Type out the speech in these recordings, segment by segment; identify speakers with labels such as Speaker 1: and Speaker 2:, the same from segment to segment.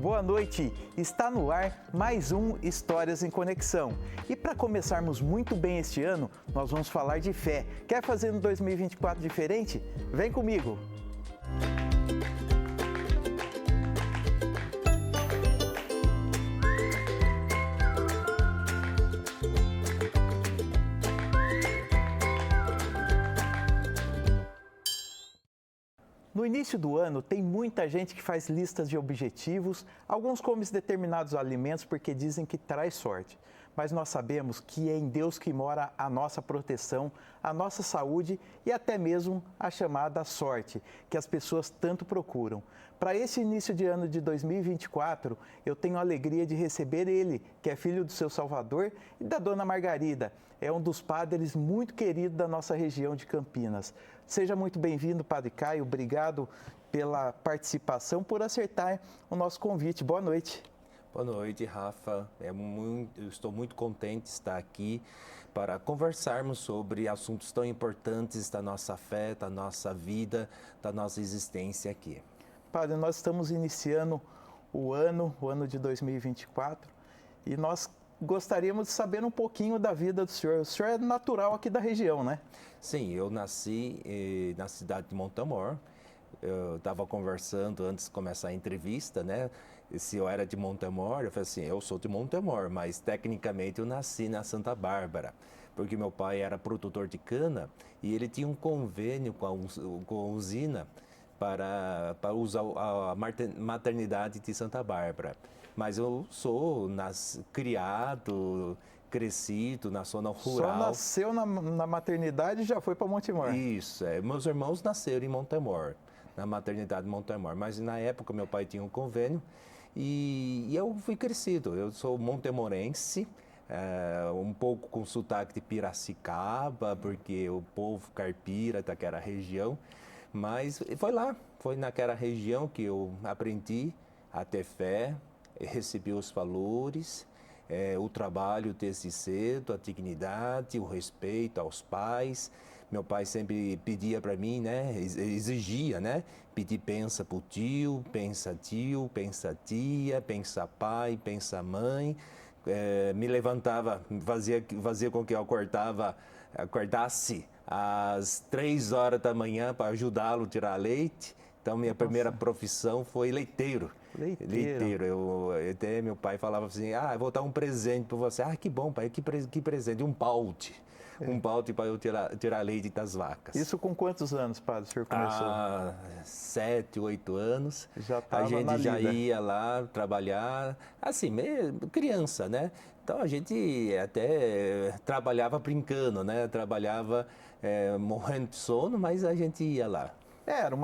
Speaker 1: Boa noite! Está no ar mais um Histórias em Conexão. E para começarmos muito bem este ano, nós vamos falar de fé. Quer fazer um 2024 diferente? Vem comigo! No início do ano, tem muita gente que faz listas de objetivos, alguns comem determinados alimentos porque dizem que traz sorte. Mas nós sabemos que é em Deus que mora a nossa proteção, a nossa saúde e até mesmo a chamada sorte, que as pessoas tanto procuram. Para esse início de ano de 2024, eu tenho a alegria de receber ele, que é filho do seu Salvador e da dona Margarida. É um dos padres muito queridos da nossa região de Campinas. Seja muito bem-vindo, Padre Caio. Obrigado pela participação, por aceitar o nosso convite. Boa noite.
Speaker 2: Boa noite, Rafa. Eu estou muito contente de estar aqui para conversarmos sobre assuntos tão importantes da nossa fé, da nossa vida, da nossa existência aqui.
Speaker 1: Padre, nós estamos iniciando o ano de 2024, e nós gostaríamos de saber um pouquinho da vida do senhor. O senhor é natural aqui da região, né?
Speaker 2: Sim, eu nasci na cidade de Montemor. Eu estava conversando antes de começar a entrevista, né? Se eu era de Montemor, eu falei assim, eu sou de Montemor, mas tecnicamente eu nasci na Santa Bárbara, porque meu pai era produtor de cana e ele tinha um convênio com a usina para usar a maternidade de Santa Bárbara. Mas eu sou criado, crescido na zona rural.
Speaker 1: Só nasceu na maternidade e já foi para Montemor.
Speaker 2: Isso, meus irmãos nasceram em Montemor, na maternidade de Montemor, mas na época meu pai tinha um convênio e eu fui crescido. Eu sou montemorense, um pouco com sotaque de Piracicaba, porque o povo caipira daquela região, mas foi naquela região que eu aprendi a ter fé, recebi os valores, o trabalho desde cedo, a dignidade, o respeito aos pais. Meu pai sempre pedia para mim, né, exigia, né, pedir pensa pro tio, pensa tia, pensa pai, pensa mãe. Me levantava, fazia com que eu acordasse às 3 horas da manhã para ajudá-lo a tirar leite. Então, minha primeira profissão foi leiteiro. Leiteiro. Até meu pai falava assim, eu vou dar um presente para você. Que bom, pai, que presente? Um balde. Um balde para eu tirar leite das vacas.
Speaker 1: Isso com quantos anos, padre, o senhor começou?
Speaker 2: 7, 8 anos.
Speaker 1: Já estava
Speaker 2: a gente
Speaker 1: na
Speaker 2: já
Speaker 1: lida.
Speaker 2: ia lá trabalhar, assim, mesmo, criança, né? Então, a gente até trabalhava brincando, né? Trabalhava morrendo de sono, mas a gente ia lá.
Speaker 1: Era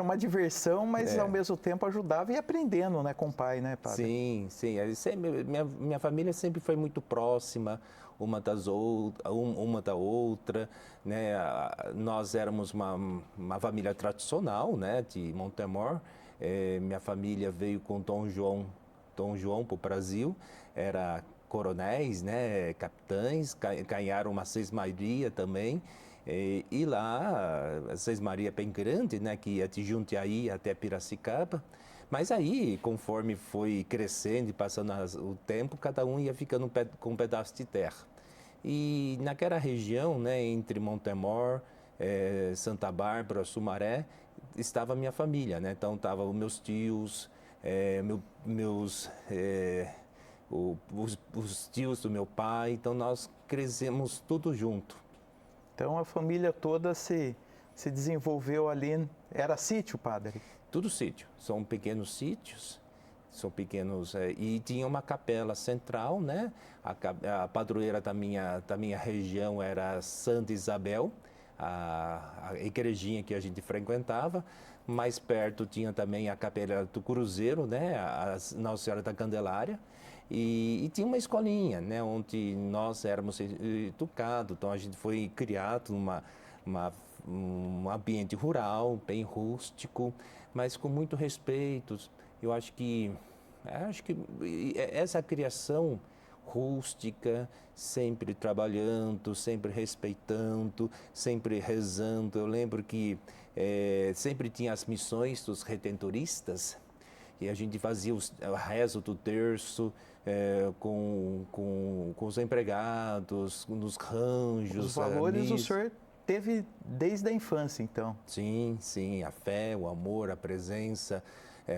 Speaker 1: uma diversão, mas ao mesmo tempo ajudava e aprendendo, né, com o pai, né, padre?
Speaker 2: Sim, sim. Minha família sempre foi muito próxima uma da outra, né? Nós éramos uma família tradicional, né, de Montemor. Minha família veio com Dom João para o Brasil, era coronéis, né, capitães, ganharam uma Seis-Maria também. E lá, a Seis-Maria é bem grande, né, que ia de Jundiaí até Piracicaba. Mas aí, conforme foi crescendo e passando o tempo, cada um ia ficando com um pedaço de terra. E naquela região, né, entre Montemor, Santa Bárbara, Sumaré, estava a minha família, né? Então, estavam os meus tios, os tios do meu pai. Então, nós crescemos tudo junto.
Speaker 1: Então, a família toda se desenvolveu ali. Era sítio, padre?
Speaker 2: Tudo sítio. São pequenos sítios. E tinha uma capela central, né? A padroeira da minha região era Santa Isabel, a igrejinha que a gente frequentava. Mais perto tinha também a capela do Cruzeiro, né? A Nossa Senhora da Candelária. E tinha uma escolinha, né? Onde nós éramos educados. Então a gente foi criado um ambiente rural, bem rústico, mas com muito respeito. Eu acho que essa criação rústica, sempre trabalhando, sempre respeitando, sempre rezando. Eu lembro que sempre tinha as missões dos redentoristas e a gente fazia o rezo do terço com os empregados, nos ranjos.
Speaker 1: Os valores o senhor teve desde a infância, então.
Speaker 2: Sim, sim, a fé, o amor, a presença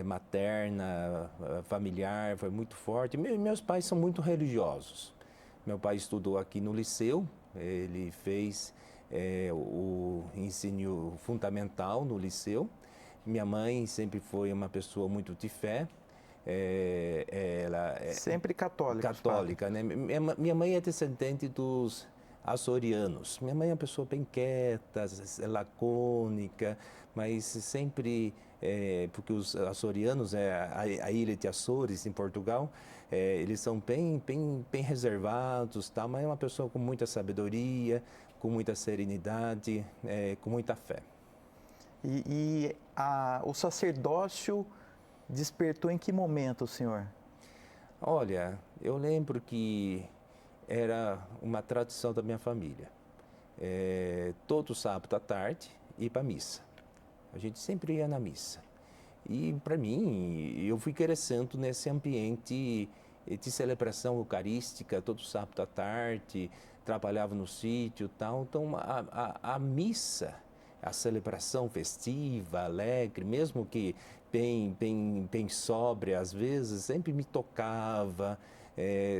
Speaker 2: materna, familiar, foi muito forte. Meus pais são muito religiosos. Meu pai estudou aqui no liceu, ele fez o ensino fundamental no liceu. Minha mãe sempre foi uma pessoa muito de fé. Ela
Speaker 1: sempre católica.
Speaker 2: Católica, né? Minha mãe é descendente dos açorianos. Minha mãe é uma pessoa bem quieta, lacônica, mas sempre, porque os açorianos, a ilha de Açores, em Portugal, eles são bem reservados, tá? Mas é uma pessoa com muita sabedoria, com muita serenidade, com muita fé.
Speaker 1: O sacerdócio despertou em que momento, senhor?
Speaker 2: Olha, eu lembro que era uma tradição da minha família. Todo sábado à tarde ir para a missa. A gente sempre ia na missa. E para mim, eu fui crescendo nesse ambiente de celebração eucarística, todo sábado à tarde, trabalhava no sítio e tal. Então, a missa, a celebração festiva, alegre, mesmo que bem sóbria às vezes, sempre me tocava,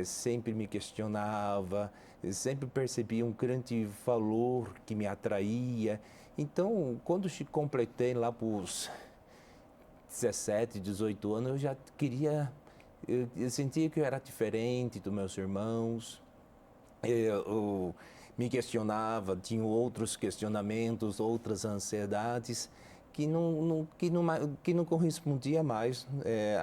Speaker 2: sempre me questionava, sempre percebia um grande valor que me atraía. Então, quando completei lá para os 17, 18 anos, eu já queria, eu sentia que eu era diferente dos meus irmãos. Eu me questionava, tinha outros questionamentos, outras ansiedades que não correspondia mais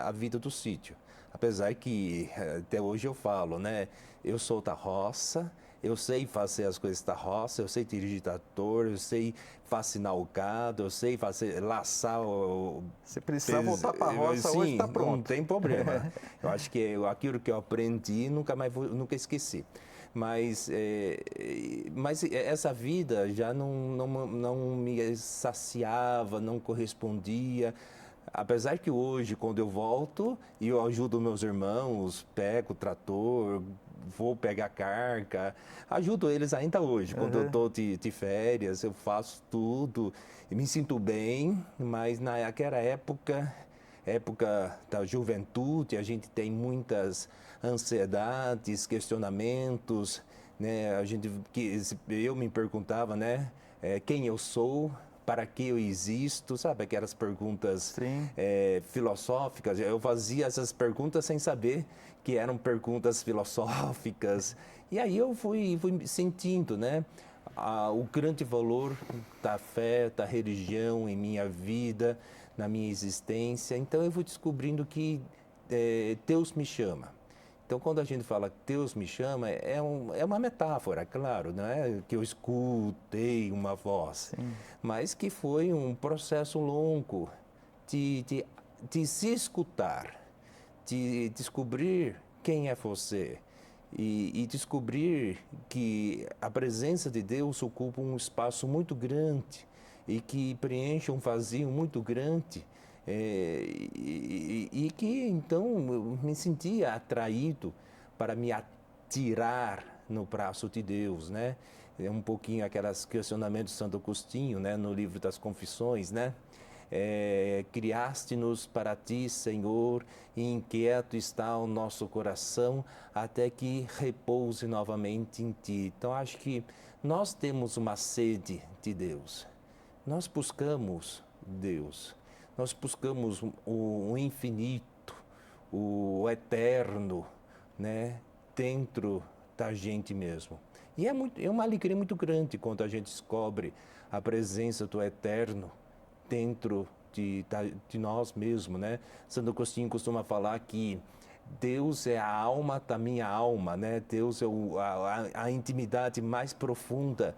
Speaker 2: à vida do sítio. Apesar que até hoje eu falo, né? Eu sou da roça, eu sei fazer as coisas da roça, eu sei dirigir trator, eu sei faxinar o gado, eu sei laçar o...
Speaker 1: Se precisar voltar para a roça, sim, hoje está pronto.
Speaker 2: Não tem problema. Eu acho que aquilo que eu aprendi, nunca esqueci. Mas essa vida já não me saciava, não correspondia. Apesar que hoje, quando eu volto e eu ajudo meus irmãos, pego o trator, vou pegar carga, ajudo eles ainda hoje. Quando eu estou de férias, eu faço tudo, me sinto bem, mas naquela época da juventude, a gente tem muitas ansiedades, questionamentos, né? Eu me perguntava, né? Quem eu sou, para que eu existo, sabe? Aquelas perguntas filosóficas. Eu fazia essas perguntas sem saber que eram perguntas filosóficas. E aí eu fui sentindo, né? O grande valor da fé, da religião em minha vida, na minha existência. Então eu fui descobrindo que Deus me chama. Então, quando a gente fala que Deus me chama, é uma metáfora, claro, não é que eu escutei uma voz, sim, mas que foi um processo longo de se escutar, de descobrir quem é você e descobrir que a presença de Deus ocupa um espaço muito grande e que preenche um vazio muito grande. E que então eu me sentia atraído para me atirar no braço de Deus, né? Um pouquinho aqueles questionamentos de Santo Agostinho, né? No livro das Confissões, né? Criaste-nos para ti, Senhor, e inquieto está o nosso coração até que repouse novamente em ti. Então acho que nós temos uma sede de Deus, nós buscamos Deus. Nós buscamos o infinito, o eterno, né, dentro da gente mesmo. E é uma alegria muito grande quando a gente descobre a presença do eterno dentro de nós mesmos, né? Santo Agostinho costuma falar que Deus é a alma da minha alma, né? Deus é a intimidade mais profunda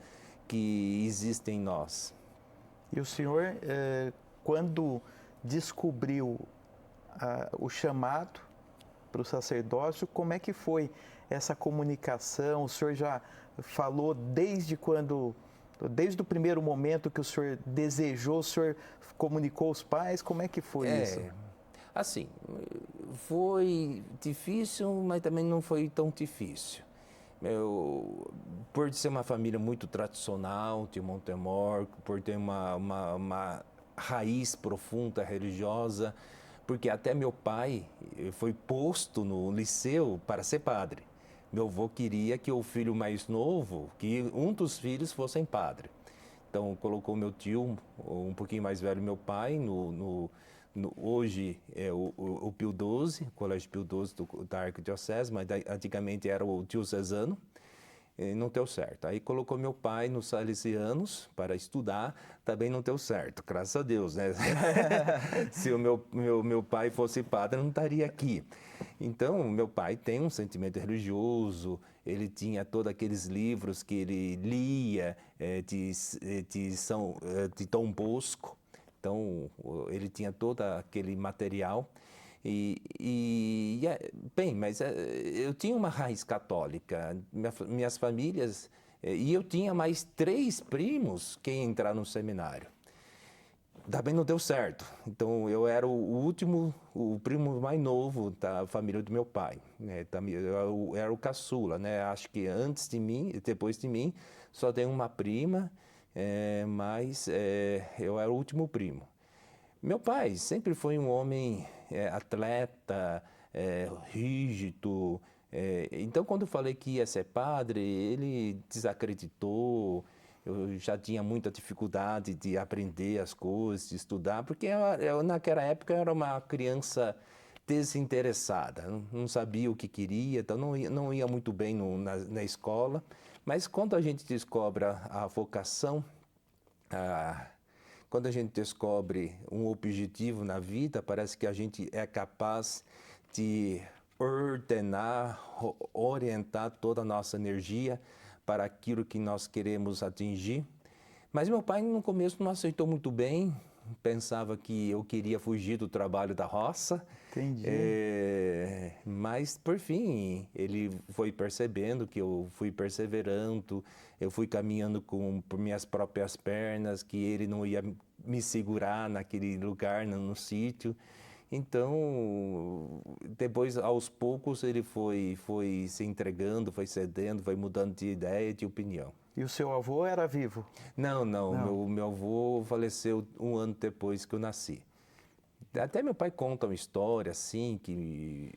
Speaker 2: que existe em nós.
Speaker 1: E o senhor, quando descobriu o chamado para o sacerdócio, como é que foi essa comunicação? O senhor já falou desde o primeiro momento que o senhor desejou, o senhor comunicou aos pais? Como é que foi isso?
Speaker 2: Assim, foi difícil, mas também não foi tão difícil. Por ser uma família muito tradicional de Montemor, por ter uma raiz profunda religiosa, porque até meu pai foi posto no liceu para ser padre. Meu avô queria que o filho mais novo, que um dos filhos fosse padre. Então, colocou meu tio, um pouquinho mais velho, meu pai, hoje é o Pio XII, o Colégio Pio XII da Arquidiocese, mas antigamente era o diocesano, e não deu certo. Aí colocou meu pai nos salesianos para estudar, também não deu certo, graças a Deus, né? Se o meu pai fosse padre, eu não estaria aqui. Então, meu pai tem um sentimento religioso, ele tinha todos aqueles livros que ele lia de Dom Bosco, então ele tinha todo aquele material. Bem, mas eu tinha uma raiz católica, minhas famílias, e eu tinha mais 3 primos que entraram no seminário. Também não deu certo. Então, eu era o último, o primo mais novo da família do meu pai, né? Eu era o caçula, né? Acho que antes de mim, depois de mim, só tem uma prima, mas eu era o último primo. Meu pai sempre foi um homem atleta, rígido. Então, quando eu falei que ia ser padre, ele desacreditou. Eu já tinha muita dificuldade de aprender as coisas, de estudar, porque naquela época eu era uma criança desinteressada, não sabia o que queria, então não ia muito bem na escola. Mas quando a gente descobre a vocação, quando a gente descobre um objetivo na vida, parece que a gente é capaz de ordenar, orientar toda a nossa energia para aquilo que nós queremos atingir. Mas meu pai no começo não aceitou muito bem, pensava que eu queria fugir do trabalho da roça.
Speaker 1: Entendi.
Speaker 2: Mas por fim ele foi percebendo que eu fui perseverando, eu fui caminhando por minhas próprias pernas, que ele não ia me segurar naquele lugar, no sítio. Então, depois, aos poucos, ele foi se entregando, foi cedendo, foi mudando de ideia, de opinião.
Speaker 1: E o seu avô era vivo?
Speaker 2: Não. Meu avô faleceu um ano depois que eu nasci. Até meu pai conta uma história assim, que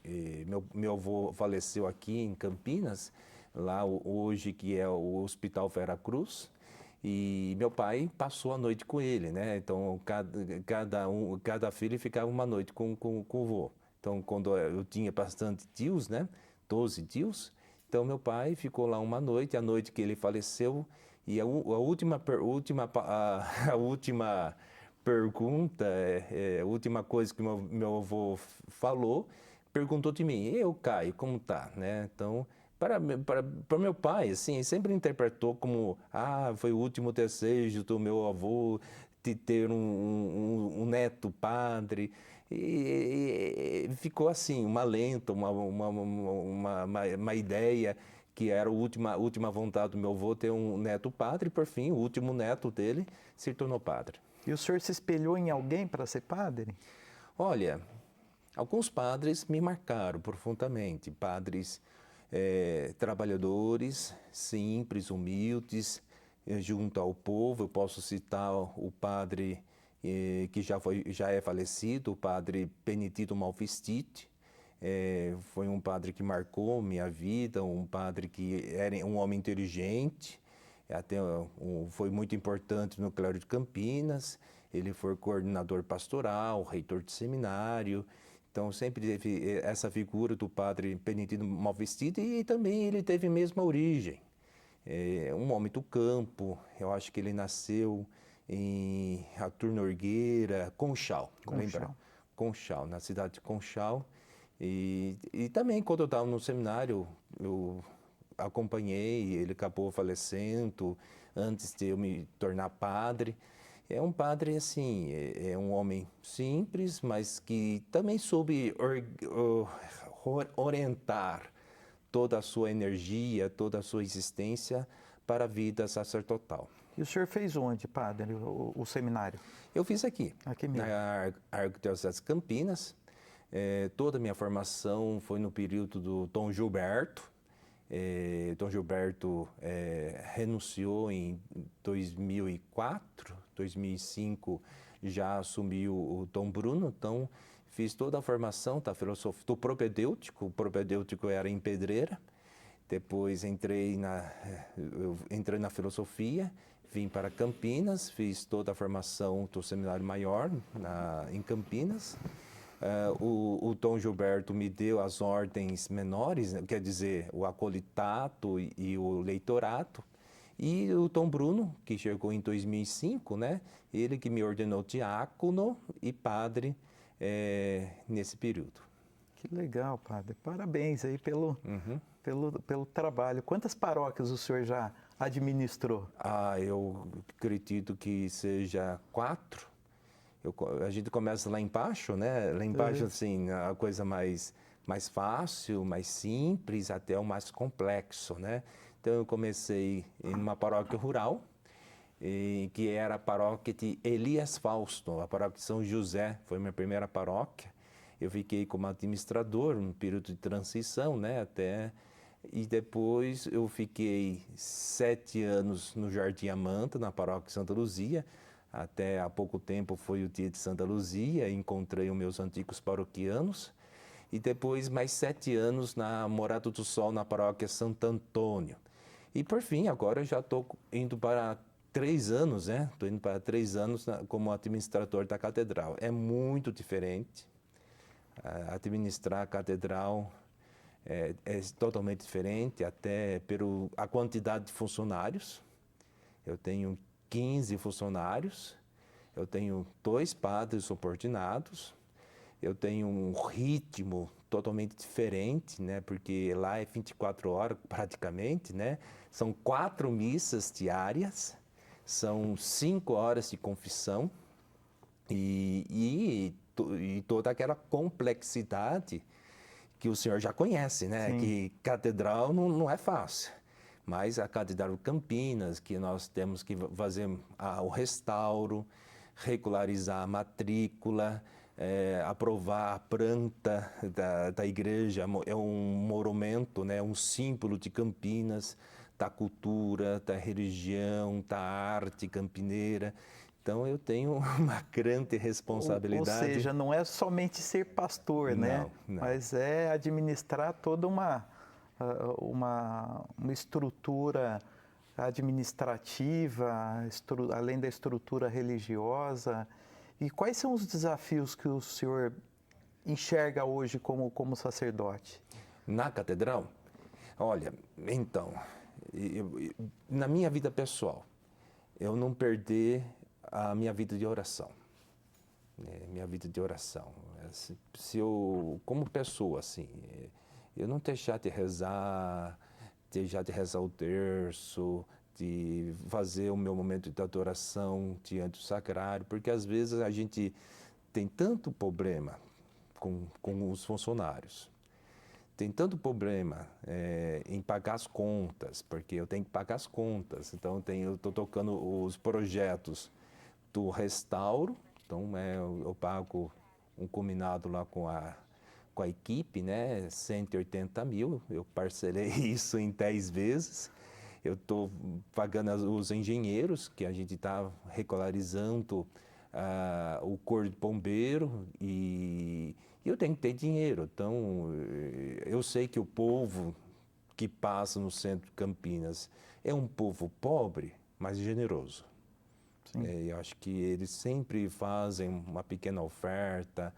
Speaker 2: meu avô faleceu aqui em Campinas, lá hoje que é o Hospital Vera Cruz, e meu pai passou a noite com ele, né? Então cada filho ficava uma noite com o vô. Então quando eu tinha bastante tios, né? 12 tios, então meu pai ficou lá uma noite, a noite que ele faleceu, e a última a última pergunta, a última coisa que meu avô falou, perguntou de mim: eu, Caio, como tá, né? Então, para meu pai, assim, sempre interpretou como: foi o último desejo do meu avô de ter um neto padre. E ficou assim, uma lenta, uma ideia que era a última vontade do meu avô ter um neto padre, e por fim, o último neto dele se tornou padre.
Speaker 1: E o senhor se espelhou em alguém para ser padre?
Speaker 2: Olha, alguns padres me marcaram profundamente, padres trabalhadores, simples, humildes, junto ao povo. Eu posso citar o padre que já é falecido, o padre Benedito Malvestite. Foi um padre que marcou minha vida, um padre que era um homem inteligente, foi muito importante no Clero de Campinas. Ele foi coordenador pastoral, reitor de seminário. Então sempre teve essa figura do padre Benedito Malvestite, e também ele teve a mesma origem. Um homem do campo, eu acho que ele nasceu em Artur Nogueira, Conchal. Conchal, na cidade de Conchal. E também quando eu estava no seminário, eu acompanhei, ele acabou falecendo antes de eu me tornar padre. É um padre, assim, é um homem simples, mas que também soube orientar toda a sua energia, toda a sua existência para a vida sacerdotal.
Speaker 1: E o senhor fez onde, padre, o seminário?
Speaker 2: Eu fiz aqui
Speaker 1: Aqui mesmo.
Speaker 2: na Arquidiocese de Campinas. Toda a minha formação foi no período do Dom Gilberto. Dom Gilberto renunciou em 2004, 2005 já assumiu o Dom Bruno, então fiz toda a formação da filosofia, do propedêutico. O propedêutico era em Pedreira. Depois eu entrei na filosofia, vim para Campinas, fiz toda a formação do seminário maior em Campinas. O Dom Gilberto me deu as ordens menores, quer dizer, o acolitato e o leitorato. E o Dom Bruno, que chegou em 2005, né? Ele que me ordenou diácono e padre nesse período.
Speaker 1: Que legal, padre. Parabéns aí pelo trabalho. Quantas paróquias o senhor já administrou?
Speaker 2: Eu acredito que seja 4. A gente começa lá embaixo, né? Lá embaixo, assim, a coisa mais fácil, mais simples, até o mais complexo, né? Então, eu comecei em uma paróquia rural, que era a paróquia de Elias Fausto, a paróquia de São José, foi minha primeira paróquia. Eu fiquei como administrador, um período de transição, né? E depois eu fiquei 7 anos no Jardim Amanta, na paróquia de Santa Luzia. Até há pouco tempo foi o dia de Santa Luzia, encontrei os meus antigos paroquianos. E depois mais 7 anos na Morada do Sol, na paróquia Santo Antônio. E por fim, agora eu já estou indo para 3 anos, né? Estou indo para 3 anos como administrador da catedral. É muito diferente. Administrar a catedral é totalmente diferente, até pela quantidade de funcionários. Eu tenho 15 funcionários, eu tenho 2 padres subordinados, eu tenho um ritmo totalmente diferente, né? Porque lá é 24 horas praticamente, né? São 4 missas diárias, são 5 horas de confissão e toda aquela complexidade que o senhor já conhece, né?
Speaker 1: Sim.
Speaker 2: Que catedral não é fácil. Mas a Catedral de Campinas, que nós temos que fazer o restauro, regularizar a matrícula, aprovar a planta da igreja, é um monumento, né? Um símbolo de Campinas, da cultura, da religião, da arte campineira. Então, eu tenho uma grande responsabilidade.
Speaker 1: Ou seja, não é somente ser pastor, né?
Speaker 2: Não.
Speaker 1: Mas é administrar toda uma estrutura administrativa, além da estrutura religiosa. E quais são os desafios que o senhor enxerga hoje como sacerdote?
Speaker 2: Na catedral? Olha, então, na minha vida pessoal, eu não perder a minha vida de oração. Minha vida de oração. Se eu, como pessoa, assim, eu não deixar de rezar o terço, de fazer o meu momento de adoração diante do sacrário, porque às vezes a gente tem tanto problema com os funcionários, tem tanto problema em pagar as contas, porque eu tenho que pagar as contas, então eu estou tocando os projetos do restauro, então eu pago um combinado lá com a equipe, né, 180 mil, eu parcelei isso em 10 vezes, eu estou pagando os engenheiros, que a gente está regularizando o corpo de bombeiro e eu tenho que ter dinheiro. Então, eu sei que o povo que passa no centro de Campinas é um povo pobre, mas generoso. Eu acho que eles sempre fazem uma pequena oferta,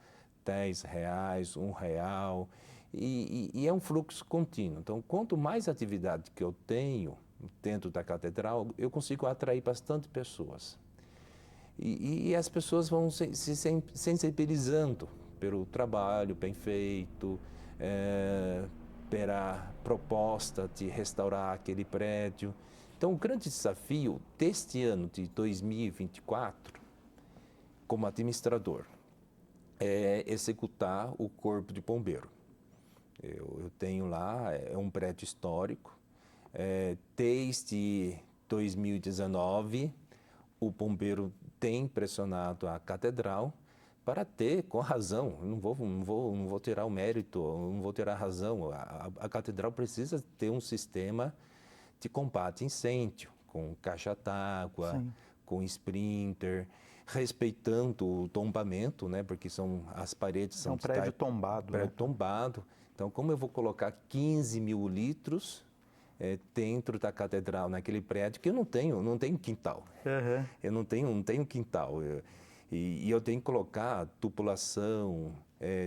Speaker 2: R$10, R$1, e é um fluxo contínuo. Então, quanto mais atividade que eu tenho dentro da catedral, eu consigo atrair bastante pessoas. E as pessoas vão se sensibilizando pelo trabalho bem feito, pela proposta de restaurar aquele prédio. Então, o grande desafio deste ano de 2024, como administrador, é executar o corpo de bombeiro. Eu tenho lá, é um prédio histórico, desde 2019, o bombeiro tem pressionado a catedral para ter, com razão, eu não vou tirar o mérito, não vou tirar a razão. A catedral precisa ter um sistema de combate a incêndio, com caixa d'água, com sprinter, respeitando o tombamento, né? Porque as paredes são
Speaker 1: um prédio tombado.
Speaker 2: Prédio tombado. Então, como eu vou colocar 15 mil litros dentro da catedral, naquele prédio, que eu não tenho quintal. Eu não tenho quintal. E eu tenho que colocar tubulação,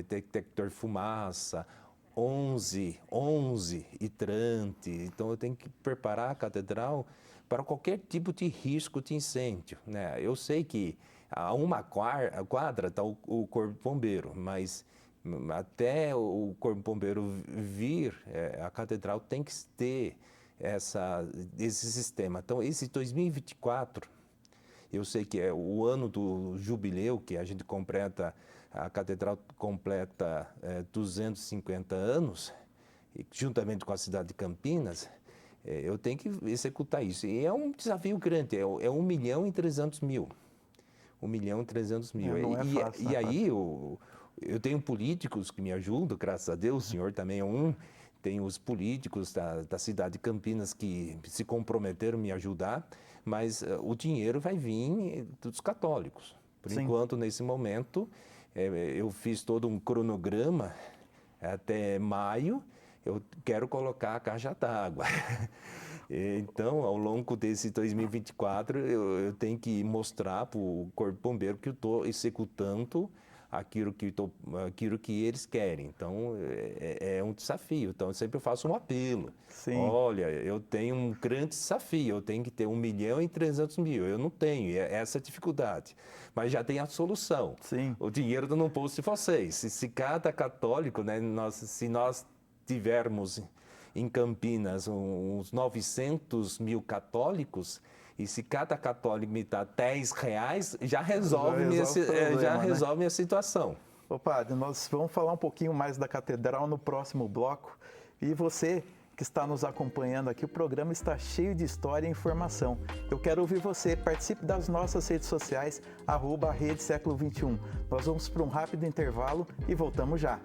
Speaker 2: detector de fumaça, 11 hidrante. Então, eu tenho que preparar a catedral para qualquer tipo de risco de incêndio, né? Eu sei que a uma quadra está o corpo bombeiro, mas até o corpo bombeiro vir, a catedral tem que ter esse sistema. Então, esse 2024, eu sei que é o ano do jubileu, que a gente completa, a catedral completa 250 anos, juntamente com a cidade de Campinas. Eu tenho que executar isso. E é um desafio grande, é 1.300.000. 1.300.000.
Speaker 1: Não é fácil,
Speaker 2: e aí eu tenho políticos que me ajudam, graças a Deus, o senhor também é um. Tem os políticos da cidade de Campinas que se comprometeram a me ajudar, mas o dinheiro vai vir dos católicos. Por enquanto, nesse momento, eu fiz todo um cronograma até maio. Eu quero colocar a caixa d'água. Então, ao longo desse 2024, eu tenho que mostrar para o Corpo Bombeiro que eu estou executando aquilo que eles querem. Então, é um desafio. Então, eu sempre faço um apelo. Olha, eu tenho um grande desafio, eu tenho que ter 1.300.000. Eu não tenho, é essa a dificuldade. Mas já tem a solução. O dinheiro está no bolso de vocês. Se cada católico, né, se nós tivermos em Campinas uns 900 mil católicos, e se cada católico me dá R$10, já resolve minha situação.
Speaker 1: Ô padre, nós vamos falar um pouquinho mais da catedral no próximo bloco. E você que está nos acompanhando aqui, o programa está cheio de história e informação. Eu quero ouvir você, participe das nossas redes sociais, @Rede Século XXI. Nós vamos para um rápido intervalo e voltamos já.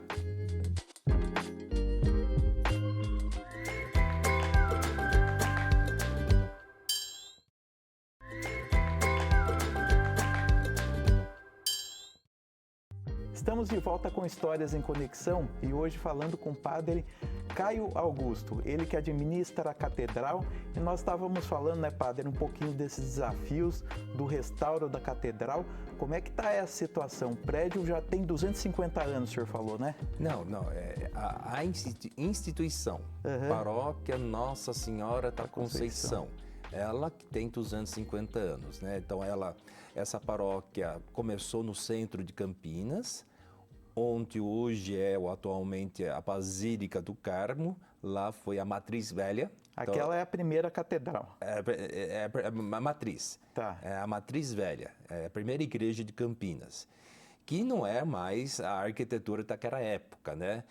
Speaker 1: Estamos de volta com Histórias em Conexão e hoje falando com o padre Caio Augusto, ele que administra a catedral, e nós estávamos falando, né, padre, um pouquinho desses desafios do restauro da catedral. Como é que está essa situação? O prédio já tem 250 anos, o senhor falou, né?
Speaker 2: Não, a instituição, Paróquia Nossa Senhora da Conceição, ela que tem 250 anos, né? Então, essa paróquia começou no centro de Campinas, onde hoje atualmente a Basílica do Carmo. Lá foi a Matriz Velha.
Speaker 1: Aquela é a primeira catedral.
Speaker 2: É a Matriz. É a Matriz Velha, é a primeira igreja de Campinas, que não é mais a arquitetura daquela época, né?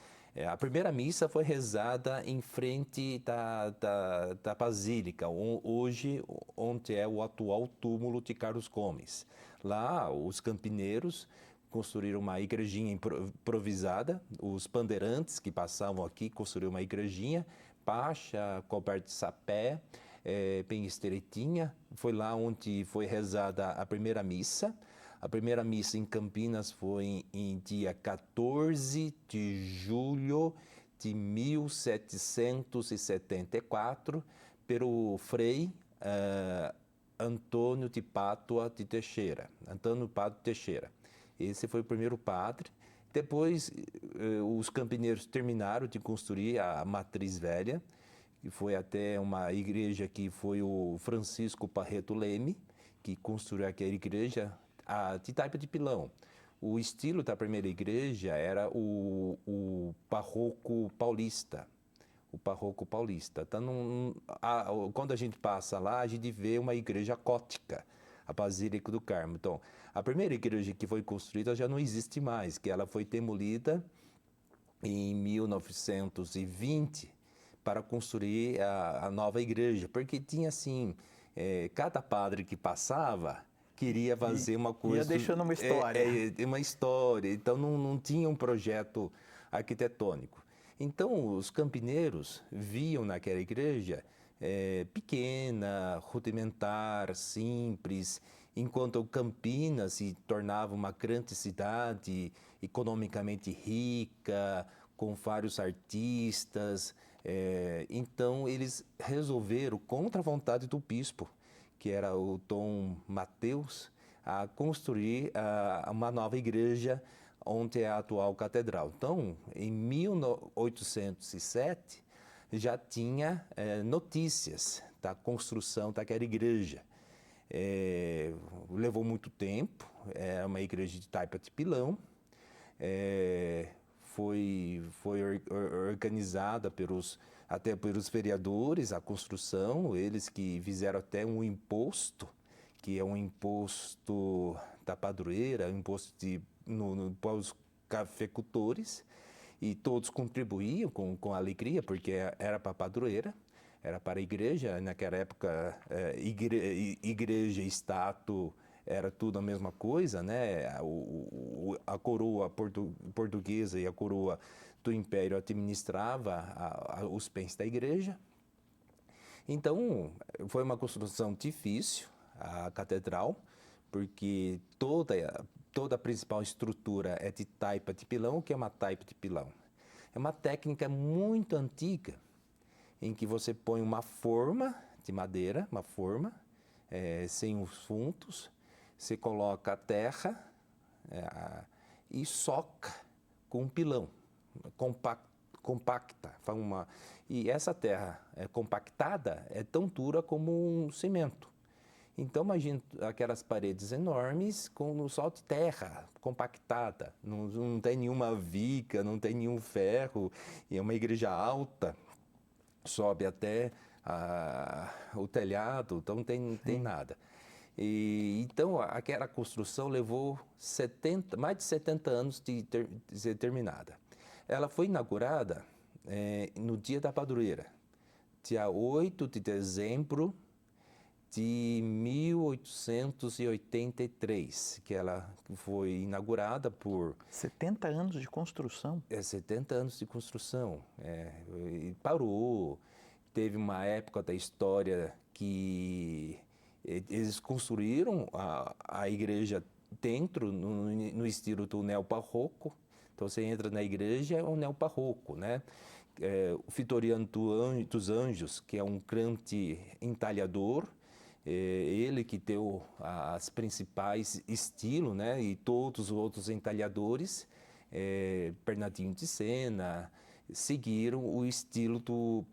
Speaker 2: A primeira missa foi rezada em frente da Basílica, hoje onde é o atual túmulo de Carlos Gomes. Lá, os campineiros construíram uma igrejinha improvisada, os bandeirantes que passavam aqui construíram uma igrejinha baixa, coberta de sapé, bem estreitinha. Foi lá onde foi rezada a primeira missa. A primeira missa em Campinas foi em dia 14 de julho de 1774, pelo frei Antônio de Pádua de Teixeira. Esse foi o primeiro padre. Depois, os campineiros terminaram de construir a Matriz Velha, que foi até uma igreja que foi o Francisco Barreto Leme, que construiu aquela igreja de taipa de pilão. O estilo da primeira igreja era o barroco paulista. Então, quando a gente passa lá, a gente vê uma igreja gótica, a Basílica do Carmo. Então, a primeira igreja que foi construída já não existe mais, que ela foi demolida em 1920 para construir a nova igreja, porque tinha assim, cada padre que passava queria fazer uma coisa...
Speaker 1: Ia deixando uma história.
Speaker 2: Uma história, então não tinha um projeto arquitetônico. Então, os campineiros viam naquela igreja pequena, rudimentar, simples, enquanto Campinas se tornava uma grande cidade, economicamente rica, com vários artistas. Então, eles resolveram, contra a vontade do bispo, que era o Dom Mateus, a construir uma nova igreja onde é a atual catedral. Então, em 1807, já tinha notícias da construção daquela igreja. Levou muito tempo, é uma igreja de taipa de pilão, foi organizada até pelos vereadores, a construção, eles que fizeram até um imposto, que é um imposto da padroeira, um imposto para os cafeicultores, e todos contribuíam com alegria, porque era para a padroeira, era para a igreja. Naquela época, igreja e Estado era tudo a mesma coisa, né? A coroa portuguesa e a coroa do Império administrava os bens da igreja. Então, foi uma construção difícil, a catedral, porque toda a principal estrutura é de taipa de pilão. O que é uma taipa de pilão? É uma técnica muito antiga, em que você põe uma forma de madeira, sem os fundos, você coloca a terra e soca com um pilão compacta. E essa terra compactada é tão dura como um cimento. Então, imagina aquelas paredes enormes com só de terra compactada. Não tem nenhuma viga, não tem nenhum ferro. E é uma igreja alta, sobe até o telhado, então não tem nada. Então, aquela construção levou mais de 70 anos de ser terminada. Ela foi inaugurada no dia da padroeira, dia 8 de dezembro de 1883, que ela foi inaugurada por...
Speaker 1: 70 anos de construção?
Speaker 2: 70 anos de construção. E parou. Teve uma época da história que eles construíram a igreja dentro, no estilo do neobarroco. Então, você entra na igreja, é um neobarroco, né? O Vitoriano dos Anjos, que é um grande entalhador, ele que deu as principais estilos, né? E todos os outros entalhadores, Bernardino de Sena, seguiram o estilo do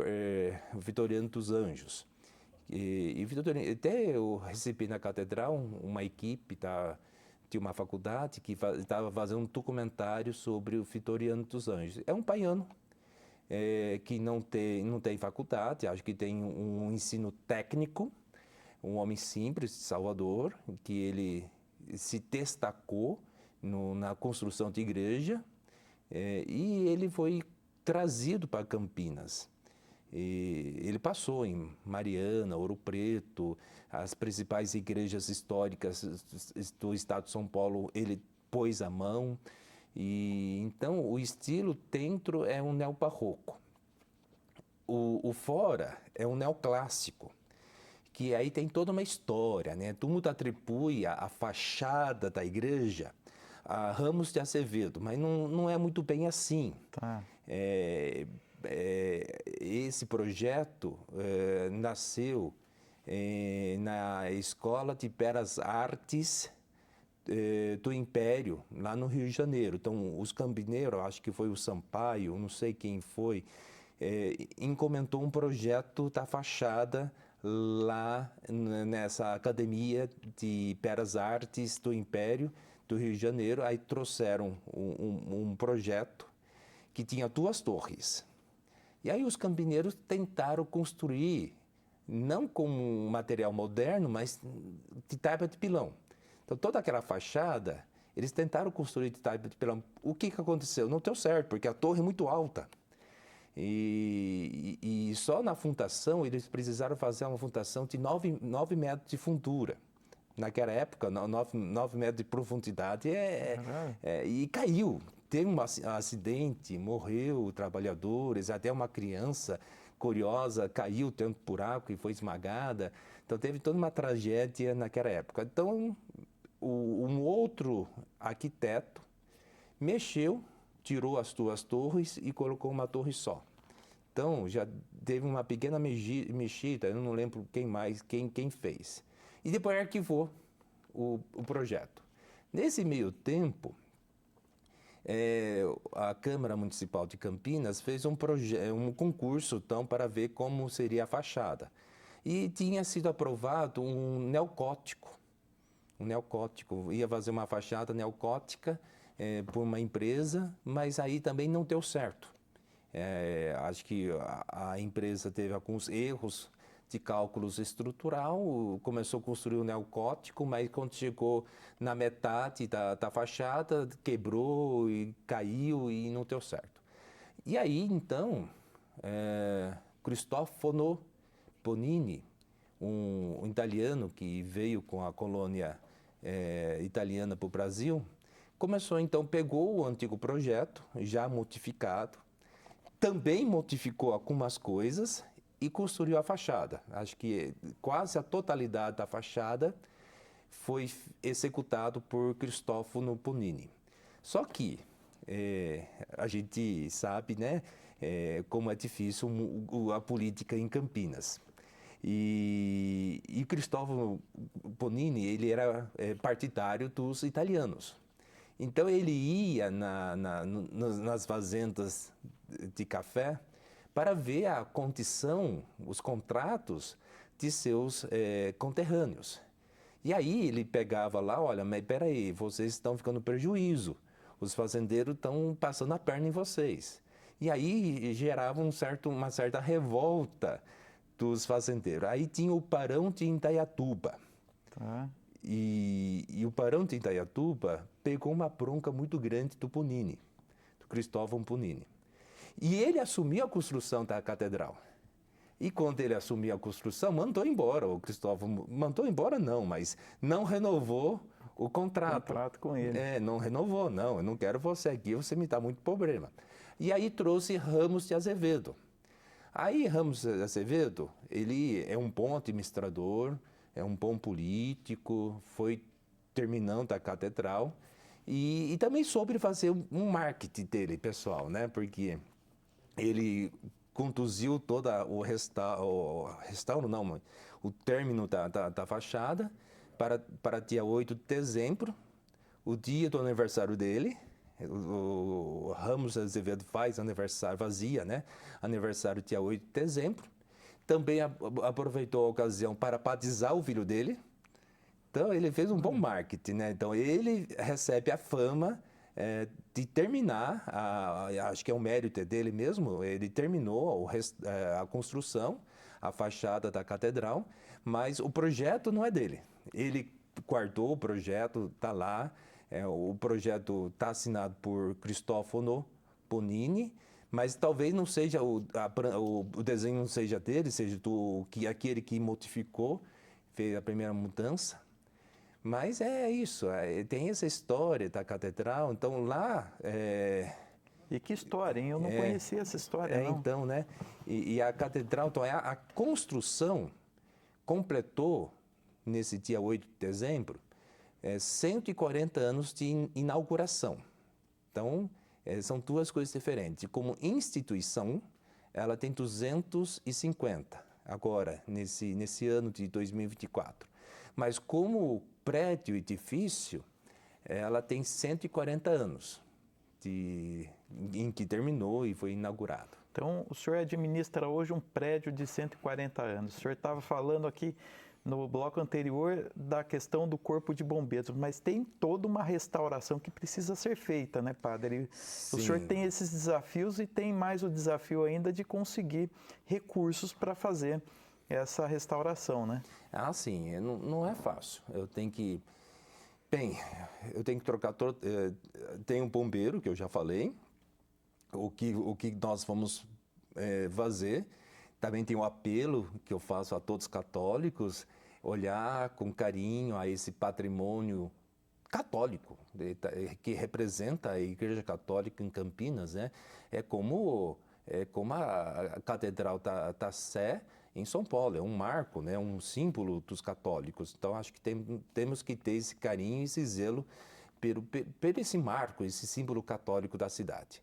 Speaker 2: Vitoriano dos Anjos. Até eu recebi na catedral uma equipe de uma faculdade que estava fazendo um documentário sobre o Vitoriano dos Anjos. É um baiano que não tem faculdade, acho que tem um ensino técnico, um homem simples de Salvador, que ele se destacou na construção de igreja, e ele foi trazido para Campinas. Ele passou em Mariana, Ouro Preto, as principais igrejas históricas do estado de São Paulo, ele pôs a mão. Então, o estilo dentro é um neobarroco. O fora é um neoclássico, que aí tem toda uma história, né? Todo mundo atribui a fachada da igreja a Ramos de Azevedo, mas não é muito bem assim.
Speaker 1: Tá.
Speaker 2: Esse projeto nasceu na Escola de Belas Artes do Império, lá no Rio de Janeiro. Então, os campineiros, acho que foi o Sampaio, não sei quem foi, encomendou um projeto da fachada lá nessa Academia de Belas Artes do Império do Rio de Janeiro. Aí trouxeram um projeto que tinha 2 torres. E aí os campineiros tentaram construir, não com um material moderno, mas de taipa de pilão. Então, toda aquela fachada, eles tentaram construir de taipa de pilão. O que aconteceu? Não deu certo, porque a torre é muito alta. E só na fundação, eles precisaram fazer uma fundação de 9 metros de fundura. Naquela época, 9 metros de profundidade e caiu. Teve um acidente, morreu trabalhadores, até uma criança curiosa caiu dentro do buraco e foi esmagada. Então teve toda uma tragédia naquela época. Então um outro arquiteto mexeu, tirou as duas torres e colocou uma torre só. Então já teve uma pequena mexida, eu não lembro quem fez. E depois arquivou o projeto. Nesse meio tempo, a Câmara Municipal de Campinas fez um concurso então, para ver como seria a fachada. E tinha sido aprovado um neocótico. Ia fazer uma fachada neocótica por uma empresa, mas aí também não deu certo. Acho que a empresa teve alguns erros de cálculos estrutural, começou a construir o neocótico, mas quando chegou na metade da fachada, quebrou e caiu e não deu certo. E aí, então, Cristoforo Bonini, um italiano que veio com a colônia italiana para o Brasil, começou, então, pegou o antigo projeto, já modificado, também modificou algumas coisas e construiu a fachada. Acho que quase a totalidade da fachada foi executado por Cristoforo Bonini. Só que a gente sabe, né, como é difícil a política em Campinas. E Cristoforo Bonini, ele era partidário dos italianos. Então ele ia nas fazendas de café para ver a condição, os contratos de seus conterrâneos. E aí ele pegava lá, olha, mas peraí, vocês estão ficando prejuízo, os fazendeiros estão passando a perna em vocês. E aí gerava uma certa revolta dos fazendeiros. Aí tinha o Barão de Indaiatuba.
Speaker 1: Tá.
Speaker 2: E o Barão de Indaiatuba pegou uma bronca muito grande do Bonini, do Cristóvão Bonini. E ele assumiu a construção da catedral. E quando ele assumiu a construção, mandou embora. O Cristóvão mandou embora não, mas não renovou o contrato.
Speaker 1: Contrato com ele.
Speaker 2: Não renovou, não. Eu não quero você aqui, você me dá muito problema. E aí trouxe Ramos de Azevedo. Aí Ramos de Azevedo, ele é um bom administrador, é um bom político, foi terminando a catedral e também soube fazer um marketing dele, pessoal, né? Porque ele conduziu toda o término da fachada para dia 8 de dezembro, o dia do aniversário dele. O Ramos Azevedo fazia, né? Aniversário dia 8 de dezembro. Também aproveitou a ocasião para batizar o filho dele. Então, ele fez um bom marketing, né? Então, ele recebe a fama de terminar, acho que é um mérito dele mesmo, ele terminou a construção, a fachada da catedral, mas o projeto não é dele. Ele guardou o projeto, está lá, o projeto está assinado por Cristoforo Bonini, mas talvez não seja o desenho não seja dele, seja aquele que modificou, fez a primeira mudança. Mas é isso, tem essa história da catedral, então lá...
Speaker 1: E que história, hein? Eu não conhecia essa história, não.
Speaker 2: Então, né? E a catedral, então, a construção completou, nesse dia 8 de dezembro, 140 anos de inauguração. Então, são duas coisas diferentes. Como instituição, ela tem 250, agora, nesse ano de 2024. Mas como prédio, edifício, ela tem 140 anos em que terminou e foi inaugurado.
Speaker 1: Então, o senhor administra hoje um prédio de 140 anos. O senhor estava falando aqui no bloco anterior da questão do corpo de bombeiros, mas tem toda uma restauração que precisa ser feita, né, padre?
Speaker 2: Sim.
Speaker 1: O senhor tem esses desafios e tem mais o desafio ainda de conseguir recursos para fazer essa restauração, né?
Speaker 2: Ah, sim, não é fácil. Eu tenho que trocar tem um bombeiro, que eu já falei, o que nós vamos fazer. Também tem um apelo que eu faço a todos os católicos, olhar com carinho a esse patrimônio católico, que representa a Igreja Católica em Campinas, né? É como a Catedral da Sé em São Paulo, é um marco, né? Um símbolo dos católicos. Então, acho que temos que ter esse carinho, esse zelo por esse marco, esse símbolo católico da cidade.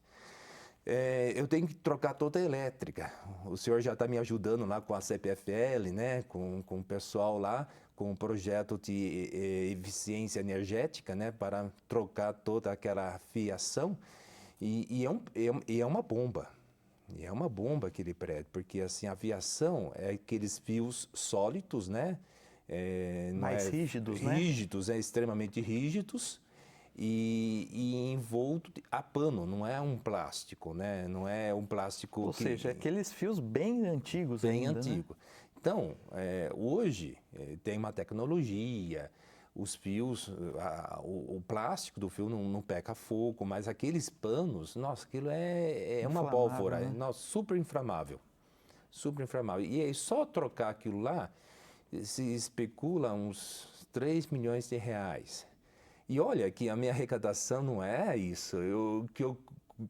Speaker 2: Eu tenho que trocar toda a elétrica. O senhor já está me ajudando lá com a CPFL, né? Com o pessoal lá, com o projeto de eficiência energética, né? Para trocar toda aquela fiação. E é uma bomba. E é uma bomba aquele prédio, porque assim, a fiação é aqueles fios sólidos, né?
Speaker 1: Mais rígidos, né?
Speaker 2: Rígidos, extremamente rígidos. E envolto a pano, não é um plástico, né? Não é um plástico
Speaker 1: Ou seja, aqueles fios bem antigos
Speaker 2: bem
Speaker 1: ainda,
Speaker 2: antigo.
Speaker 1: né?
Speaker 2: Então, hoje tem uma tecnologia, os fios, o plástico do fio não pega fogo, mas aqueles panos, nossa, aquilo é uma
Speaker 1: Inflamável,
Speaker 2: pólvora,
Speaker 1: né?
Speaker 2: nossa, super inflamável. Super inflamável. E aí, só trocar aquilo lá, se especula uns 3 milhões de reais. E olha que a minha arrecadação não é isso. O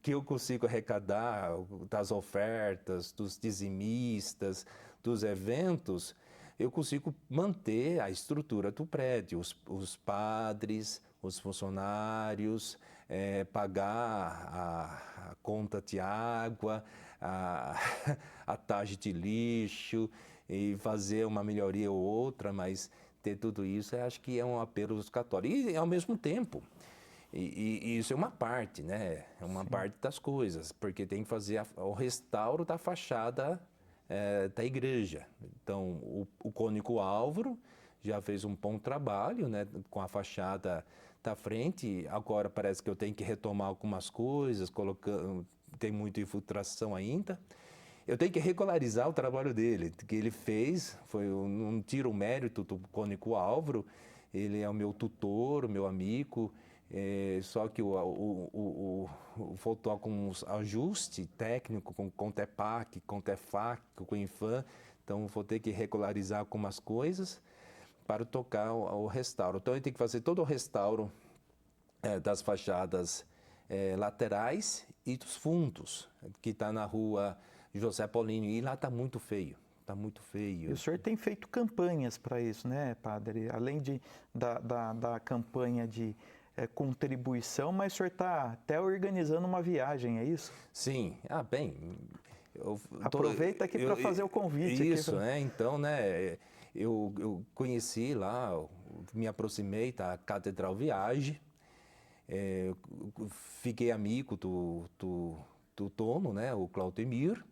Speaker 2: que eu consigo arrecadar das ofertas, dos dizimistas, dos eventos, eu consigo manter a estrutura do prédio, os padres, os funcionários, pagar a conta de água, a, a taxa de lixo e fazer uma melhoria ou outra, mas ter tudo isso, eu acho que é um apelo dos católicos. E, ao mesmo tempo, e isso é uma parte, né? É uma parte das coisas, porque tem que fazer o restauro da fachada da igreja. Então, o cônigo Álvaro já fez um bom trabalho, né? Com a fachada da frente. Agora parece que eu tenho que retomar algumas coisas, colocando, tem muita infiltração ainda. Eu tenho que regularizar o trabalho dele, que ele fez, não tiro o mérito do cônigo Álvaro, ele é o meu tutor, o meu amigo, só que faltou alguns ajustes técnicos com TEPAC, com TEFAC, com o INFAM, então vou ter que regularizar algumas coisas para tocar o restauro. Então eu tenho que fazer todo o restauro das fachadas laterais e dos fundos, que está na rua José Paulino, e lá está muito feio. Está muito feio.
Speaker 1: E o senhor tem feito campanhas para isso, né, padre? Além da campanha de contribuição, mas o senhor está até organizando uma viagem, é isso?
Speaker 2: Sim. Bem...
Speaker 1: Aproveita aqui para fazer o convite.
Speaker 2: Isso, aqui. Então, né, eu conheci lá, me aproximei da Catedral Viagem, fiquei amigo do dono, né, o Claudemir,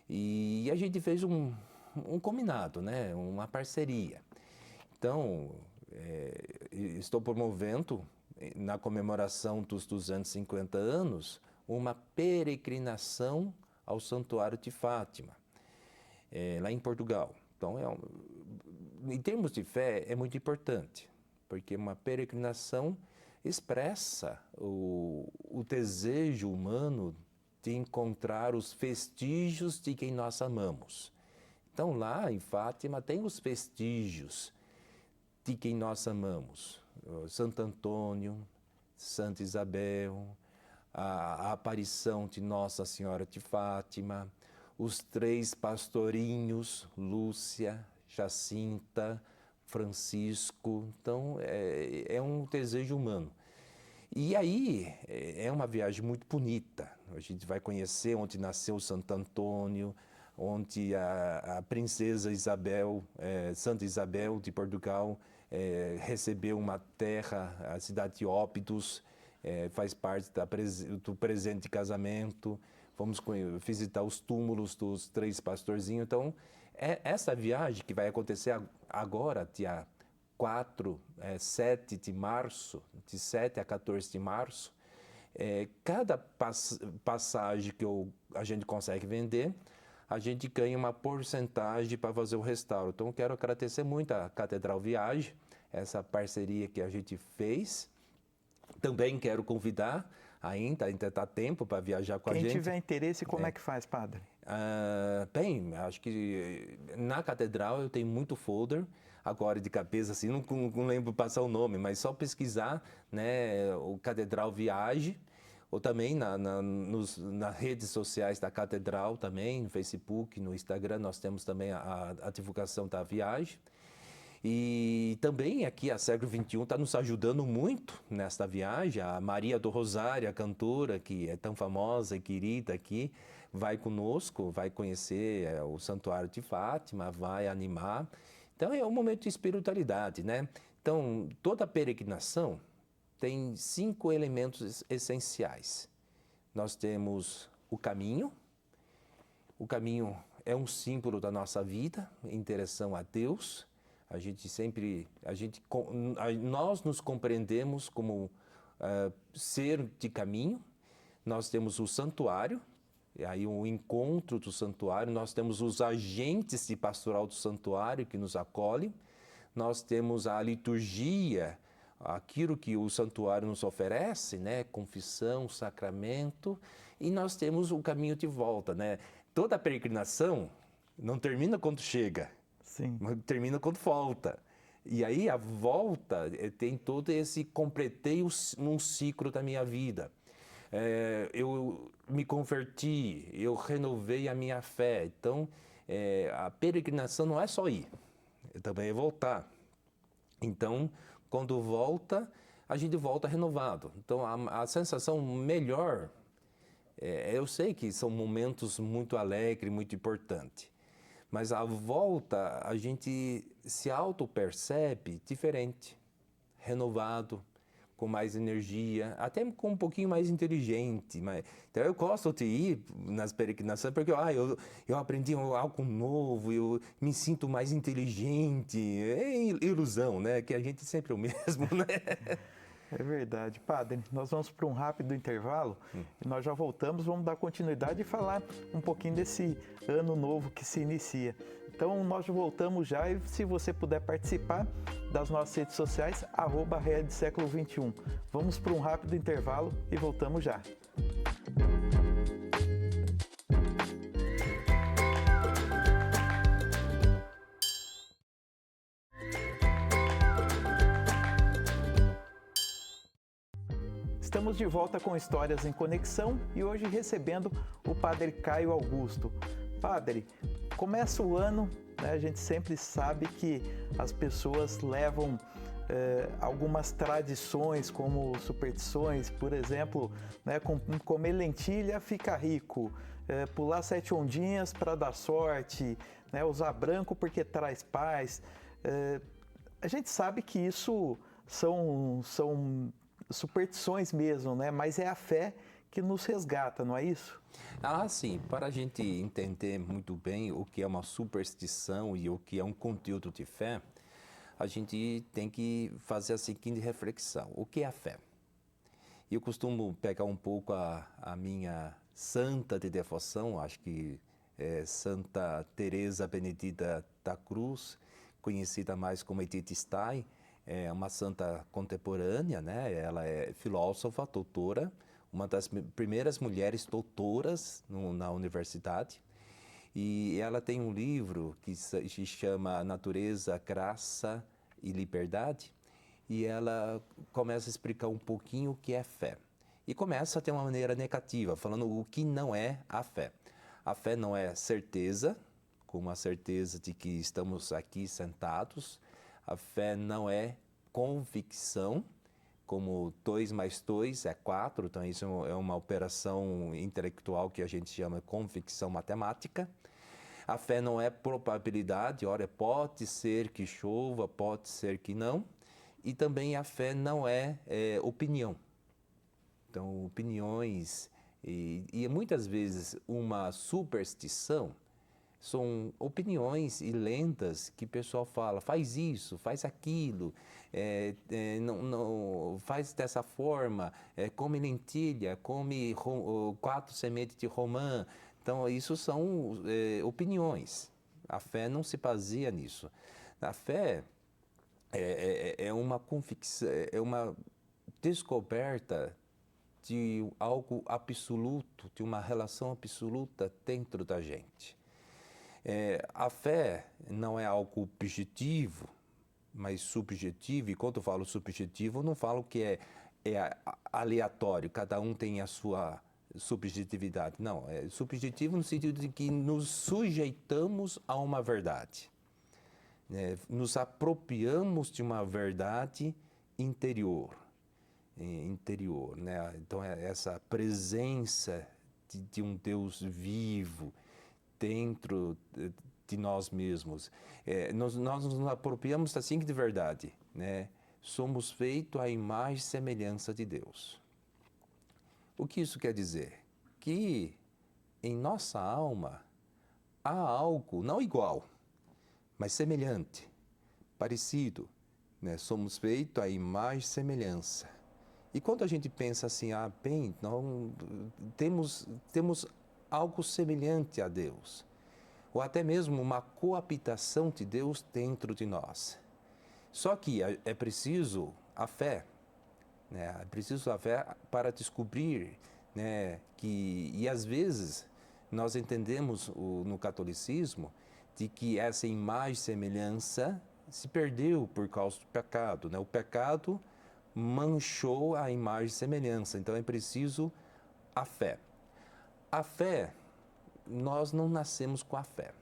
Speaker 2: e a gente fez um combinado, né, uma parceria. Então, estou promovendo, na comemoração dos 250 anos, uma peregrinação ao Santuário de Fátima, lá em Portugal. Então, em termos de fé, é muito importante, porque uma peregrinação expressa o desejo humano de encontrar os vestígios de quem nós amamos. Então, lá em Fátima, tem os vestígios de quem nós amamos. Santo Antônio, Santa Isabel, a aparição de Nossa Senhora de Fátima, os 3 pastorinhos, Lúcia, Jacinta, Francisco. Então, é um desejo humano. E aí, é uma viagem muito bonita. A gente vai conhecer onde nasceu Santo Antônio, onde a princesa Isabel, Santa Isabel de Portugal, recebeu uma terra, a cidade de Óbidos, faz parte do presente de casamento. Vamos visitar os túmulos dos 3 pastorzinhos. Então, essa viagem que vai acontecer agora, dia 7 de março, de 7 a 14 de março, cada passagem que a gente consegue vender, a gente ganha uma porcentagem para fazer o restauro. Então, quero agradecer muito a Catedral Viagem, essa parceria que a gente fez. Também quero convidar ainda está tempo para viajar com a gente.
Speaker 1: Quem tiver interesse, como é que faz, padre?
Speaker 2: Bem, acho que na catedral eu tenho muito folder, agora de cabeça assim, não lembro passar o nome, mas só pesquisar, né, o Catedral Viagem, ou também nas redes sociais da catedral também, no Facebook, no Instagram, nós temos também a divulgação da viagem. E também aqui a Século XXI está nos ajudando muito nesta viagem. A Maria do Rosário, a cantora, que é tão famosa e querida aqui, vai conosco, vai conhecer o Santuário de Fátima, vai animar. Então é um momento de espiritualidade, né? Então toda peregrinação tem 5 elementos essenciais. Nós temos o caminho. O caminho é um símbolo da nossa vida em direção a Deus. Nós nos compreendemos como ser de caminho. Nós temos o santuário, e aí o encontro do santuário. Nós temos os agentes de pastoral do santuário que nos acolhem. Nós temos a liturgia, aquilo que o santuário nos oferece, né? Confissão, sacramento. E nós temos o caminho de volta, né? Toda a peregrinação não termina quando chega.
Speaker 1: Sim.
Speaker 2: Termina quando volta. E aí a volta tem todo esse completei num ciclo da minha vida. Eu me converti, eu renovei a minha fé. Então, a peregrinação não é só ir, também é voltar. Então, quando volta, a gente volta renovado. Então, a sensação melhor, eu sei que são momentos muito alegres, muito importantes. Mas à volta, a gente se auto-percebe diferente, renovado, com mais energia, até com um pouquinho mais inteligente. Então, eu gosto de ir nas peregrinações porque eu aprendi algo novo, eu me sinto mais inteligente. É ilusão, né? Que a gente sempre é o mesmo, né?
Speaker 1: É verdade. Padre, nós vamos para um rápido intervalo e nós já voltamos, vamos dar continuidade e falar um pouquinho desse ano novo que se inicia. Então, nós voltamos já e se você puder participar das nossas redes sociais, @Rede Século XXI. Vamos para um rápido intervalo e voltamos já. Estamos de volta com Histórias em Conexão e hoje recebendo o Padre Caio Augusto. Padre, começa o ano, né, a gente sempre sabe que as pessoas levam algumas tradições como superstições, por exemplo, né, comer lentilha fica rico, pular 7 ondinhas para dar sorte, né, usar branco porque traz paz. A gente sabe que isso são superstições mesmo, né? Mas é a fé que nos resgata, não é isso?
Speaker 2: Sim. Para a gente entender muito bem o que é uma superstição e o que é um conteúdo de fé, a gente tem que fazer a seguinte reflexão. O que é a fé? Eu costumo pegar um pouco a minha santa de devoção, acho que é Santa Teresa Benedita da Cruz, conhecida mais como Edith Stein. É uma santa contemporânea, né? Ela é filósofa, doutora, uma das primeiras mulheres doutoras na universidade. E ela tem um livro que se chama Natureza, Graça e Liberdade. E ela começa a explicar um pouquinho o que é fé. E começa a ter uma maneira negativa, falando o que não é a fé. A fé não é certeza, como a certeza de que estamos aqui sentados. A fé não é convicção, como 2 mais 2 é 4, então isso é uma operação intelectual que a gente chama de convicção matemática. A fé não é probabilidade, olha, pode ser que chova, pode ser que não. E também a fé não é opinião. Então, opiniões e muitas vezes uma superstição são opiniões e lendas que o pessoal fala, faz isso, faz aquilo, não, faz dessa forma, come lentilha, come 4 sementes de romã. Então, isso são opiniões. A fé não se baseia nisso. A fé é uma convicção, é uma descoberta de algo absoluto, de uma relação absoluta dentro da gente. A fé não é algo objetivo, mas subjetivo. E quando eu falo subjetivo, eu não falo que é aleatório, cada um tem a sua subjetividade. Não, é subjetivo no sentido de que nos sujeitamos a uma verdade. Nos apropriamos de uma verdade interior, né? Então, essa presença de um Deus vivo dentro de nós mesmos. Nós nos apropriamos da seguinte verdade, né? Somos feitos à imagem e semelhança de Deus. O que isso quer dizer? Que em nossa alma há algo não igual, mas semelhante, parecido, né? Somos feitos à imagem e semelhança. E quando a gente pensa assim, não, temos algo semelhante a Deus, ou até mesmo uma coabitação de Deus dentro de nós. Só que é preciso a fé, né? É preciso a fé para descobrir, né, e às vezes nós entendemos no catolicismo de que essa imagem e semelhança se perdeu por causa do pecado, né? O pecado manchou a imagem e semelhança, então é preciso a fé. A fé, nós não nascemos com a fé.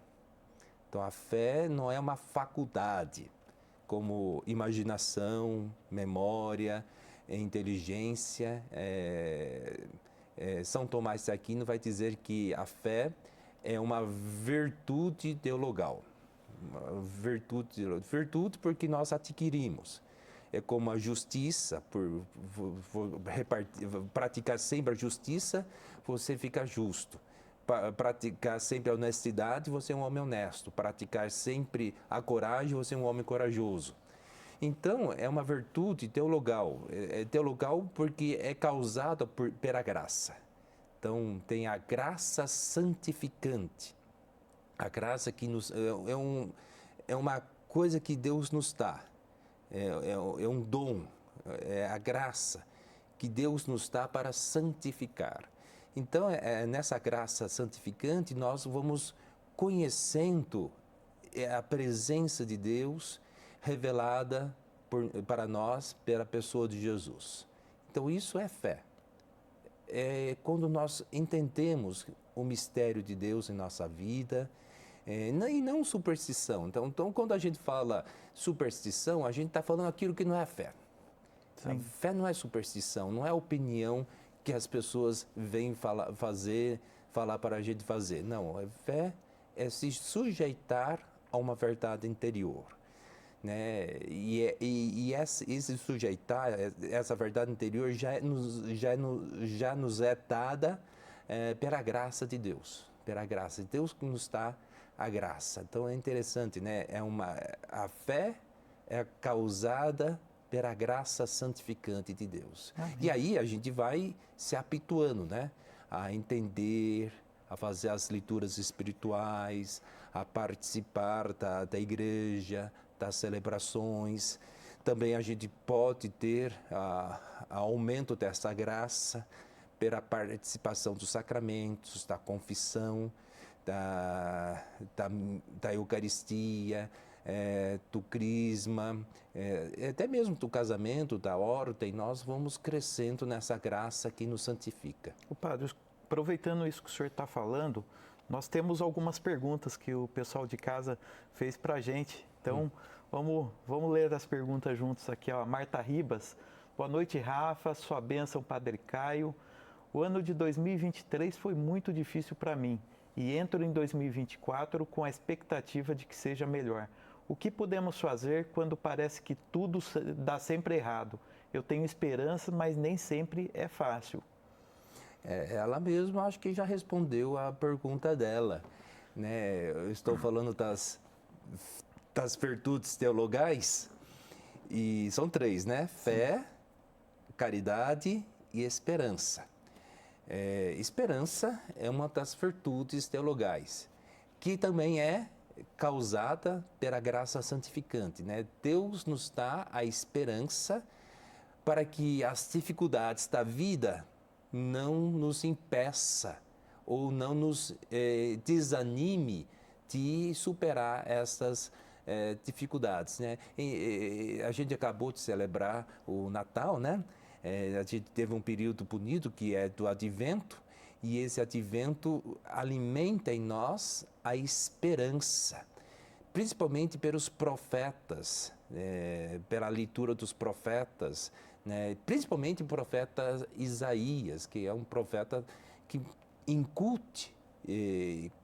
Speaker 2: Então a fé não é uma faculdade, como imaginação, memória, inteligência. São Tomás de Aquino vai dizer que a fé é uma virtude teologal. Virtude porque nós adquirimos. É como a justiça, por praticar sempre a justiça, você fica justo. Praticar sempre a honestidade, você é um homem honesto. Praticar sempre a coragem, você é um homem corajoso. Então, é uma virtude teologal. É teologal porque é causada pela graça. Então, tem a graça santificante. A graça que é uma coisa que Deus nos dá. É um dom, é a graça que Deus nos dá para santificar. Então, nessa graça santificante, nós vamos conhecendo a presença de Deus revelada para nós pela pessoa de Jesus. Então, isso é fé. É quando nós entendemos o mistério de Deus em nossa vida, e não superstição. Então, quando a gente fala superstição, a gente está falando aquilo que não é fé. Sim. A fé não é superstição, não é opinião que as pessoas vêm falar para a gente fazer. Não, a fé é se sujeitar a uma verdade interior, né? E esse sujeitar, essa verdade interior já nos é dada pela graça de Deus. Pela graça de Deus que nos dá a graça. Então é interessante, né? A fé é causada pela graça santificante de Deus. Amém. E aí a gente vai se habituando, né? A entender, a fazer as leituras espirituais, a participar da igreja, das celebrações. Também a gente pode ter aumento dessa graça pela participação dos sacramentos, da confissão, da Eucaristia, do crisma, até mesmo do casamento, da ordem. Nós vamos crescendo nessa graça que nos santifica.
Speaker 1: O padre, aproveitando isso que o senhor está falando, nós temos algumas perguntas que o pessoal de casa fez para a gente. Então, vamos ler as perguntas juntos aqui. Ó. Marta Ribas, boa noite, Rafa, sua bênção, Padre Caio. O ano de 2023 foi muito difícil para mim e entro em 2024 com a expectativa de que seja melhor. O que podemos fazer quando parece que tudo dá sempre errado? Eu tenho esperança, mas nem sempre é fácil.
Speaker 2: Ela mesma acho que já respondeu a pergunta dela, né? Eu estou falando das virtudes teologais e são três, né? Fé, caridade e esperança. Esperança é uma das virtudes teologais, que também é causada pela graça santificante, né? Deus nos dá a esperança para que as dificuldades da vida não nos impeça ou não nos desanime de superar essas dificuldades, né? A gente acabou de celebrar o Natal, né? A gente teve um período bonito que é do Advento, e esse Advento alimenta em nós a esperança, principalmente pelos profetas, pela leitura dos profetas, né? Principalmente o profeta Isaías, que é um profeta que incute,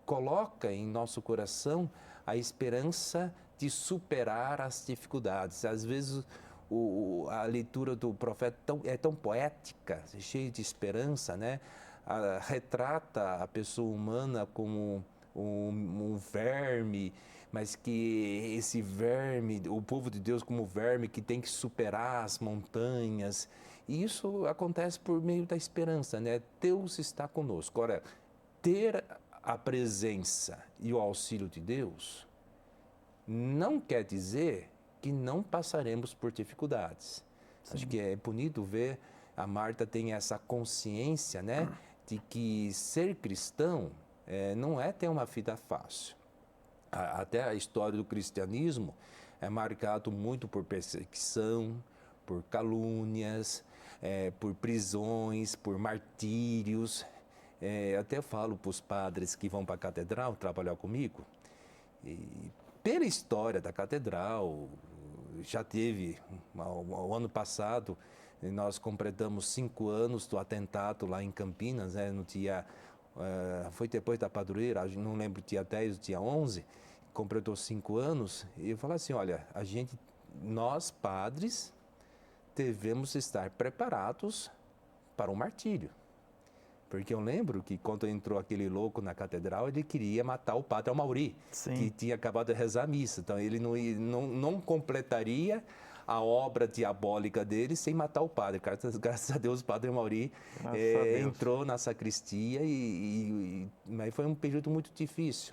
Speaker 2: coloca em nosso coração a esperança de superar as dificuldades. Às vezes a leitura do profeta é tão poética, cheia de esperança, né? Retrata a pessoa humana como um verme, mas que esse verme, o povo de Deus como verme que tem que superar as montanhas. E isso acontece por meio da esperança, né? Deus está conosco. Ora, ter a presença e o auxílio de Deus não quer dizer que não passaremos por dificuldades. Sim. Acho que é bonito ver a Marta tem essa consciência, né, de que ser cristão não é ter uma vida fácil. Até a história do cristianismo é marcado muito por perseguição, por calúnias, por prisões, por martírios. Até falo para os padres que vão para a catedral trabalhar comigo, e pela história da catedral, já teve, o ano passado, nós completamos 5 anos do atentado lá em Campinas, né, no dia, foi depois da padroeira, não lembro, dia 10 ou dia 11, completou 5 anos, e eu falo assim, olha, nós padres, devemos estar preparados para o martírio. Porque eu lembro que quando entrou aquele louco na catedral, ele queria matar o padre Amauri, que tinha acabado de rezar a missa. Então ele não completaria a obra diabólica dele sem matar o padre. Graças a Deus o padre Amauri entrou na sacristia, mas foi um período muito difícil.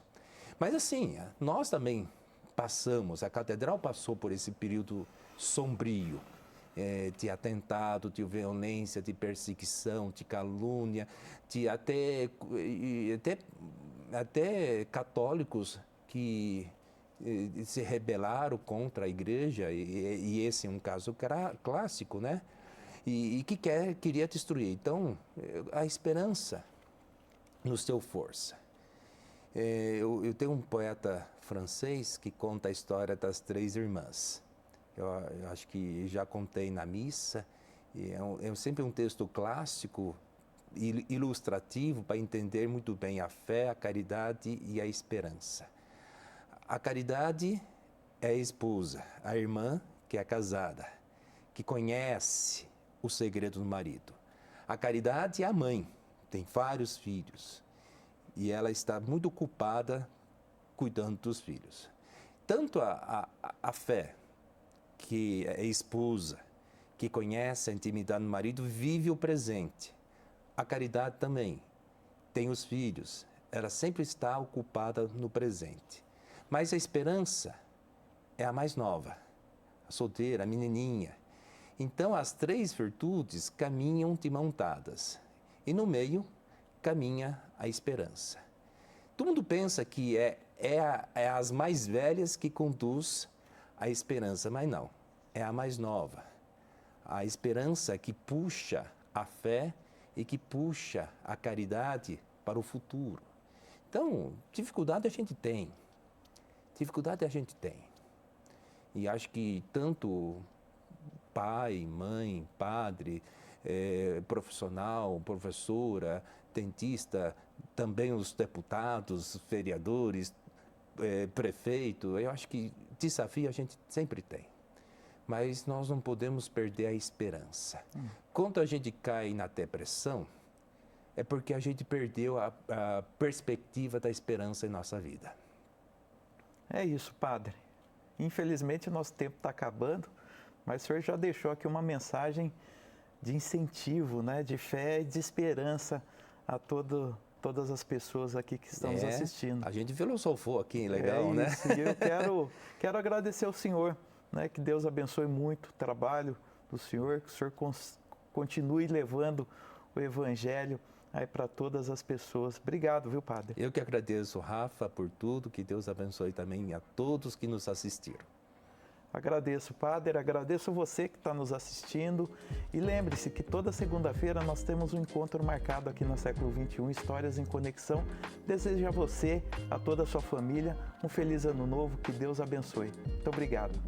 Speaker 2: Mas assim, nós também passamos, a catedral passou por esse período sombrio, de atentado, de violência, de perseguição, de calúnia, de até católicos que se rebelaram contra a igreja, e esse é um caso clássico, né? E que queria destruir. Então, a esperança nos deu força. Eu tenho um poeta francês que conta a história das 3 irmãs. Eu acho que já contei na missa, é sempre um texto clássico, ilustrativo, para entender muito bem a fé, a caridade e a esperança. A caridade é a esposa, a irmã que é casada, que conhece o segredo do marido. A caridade é a mãe, tem vários filhos, e ela está muito ocupada cuidando dos filhos. Tanto a fé, que é esposa, que conhece a intimidade do marido, vive o presente. A caridade também tem os filhos, ela sempre está ocupada no presente. Mas a esperança é a mais nova, a solteira, a menininha. Então as 3 virtudes caminham de mão dadas, e no meio caminha a esperança. Todo mundo pensa que é as mais velhas que conduz a esperança, mas não, é a mais nova. A esperança que puxa a fé e que puxa a caridade para o futuro. Então, dificuldade a gente tem. E acho que tanto pai, mãe, padre, profissional, professora, dentista, também os deputados, vereadores, prefeito, eu acho que desafio a gente sempre tem, mas nós não podemos perder a esperança. Quando a gente cai na depressão, é porque a gente perdeu a perspectiva da esperança em nossa vida.
Speaker 1: É isso, padre. Infelizmente, o nosso tempo está acabando, mas o senhor já deixou aqui uma mensagem de incentivo, né, de fé e de esperança a todas as pessoas aqui que estão nos assistindo.
Speaker 2: A gente filosofou aqui, legal, né?
Speaker 1: E eu quero agradecer ao senhor, né? Que Deus abençoe muito o trabalho do senhor, que o senhor continue levando o Evangelho aí para todas as pessoas. Obrigado, viu, Padre?
Speaker 2: Eu que agradeço, Rafa, por tudo. Que Deus abençoe também a todos que nos assistiram.
Speaker 1: Agradeço, Padre, agradeço você que está nos assistindo e lembre-se que toda segunda-feira nós temos um encontro marcado aqui no Século XXI, Histórias em Conexão. Desejo a você, a toda a sua família, um feliz ano novo, que Deus abençoe. Muito obrigado.